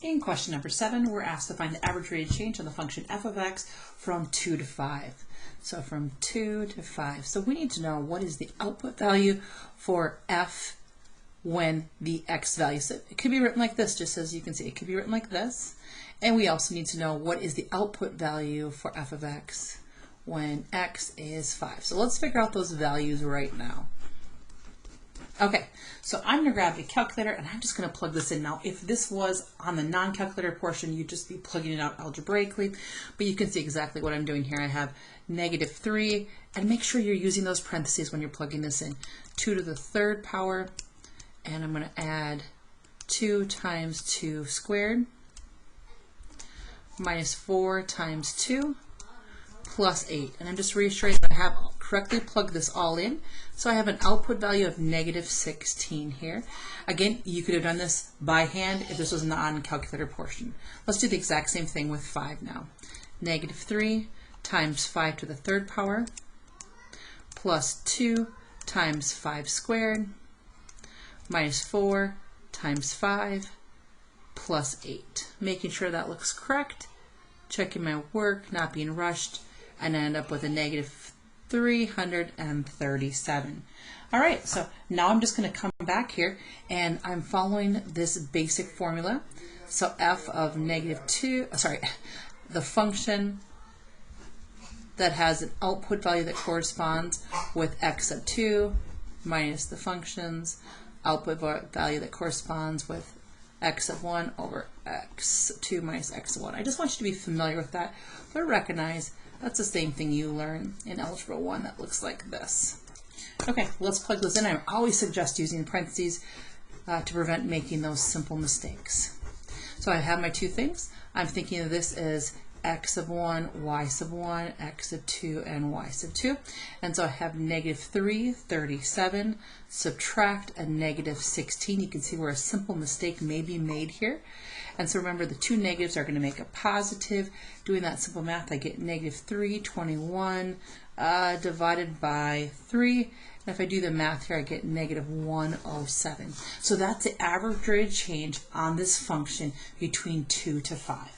In question number 7, we're asked to find the average rate of change on the function f of x from 2 to 5. So from 2 to 5. So we need to know what is the output value for f when the x value. So it could be written like this, just as you can see. It could be written like this. And we also need to know what is the output value for f of x when x is 5. So let's figure out those values right now. Okay, so I'm going to grab a calculator and I'm just going to plug this in. Now, if this was on the non-calculator portion, you'd just be plugging it out algebraically, but you can see exactly what I'm doing here. I have -3, and make sure you're using those parentheses when you're plugging this in. 2 to the 3rd power, and I'm going to add 2 times 2 squared, minus 4 times 2, plus 8. And I'm just reassuring that I have correctly plugged this all in. So I have an output value of -16 here. Again, you could have done this by hand if this was not on the calculator portion. Let's do the exact same thing with 5 now. -3 times 5 to the 3rd power, plus 2 times 5 squared, minus 4 times 5, plus 8. Making sure that looks correct, checking my work, not being rushed, and I end up with a -337. All right, so now I'm just going to come back here and I'm following this basic formula. So f of the function that has an output value that corresponds with x of 2 minus the function's output value that corresponds with x of 1 over x2 minus x of 1. I just want you to be familiar with that, but recognize that's the same thing you learn in Algebra 1 that looks like this. Okay, let's plug this in. I always suggest using parentheses to prevent making those simple mistakes. So I have my two things. I'm thinking of this as x of 1, y sub 1, x of 2, and y sub 2. And so I have -337, subtract a -16. You can see where a simple mistake may be made here. And so remember, the two negatives are going to make a positive. Doing that simple math, I get -321 divided by 3. And if I do the math here, I get -107. So that's the average rate of change on this function between 2 to 5.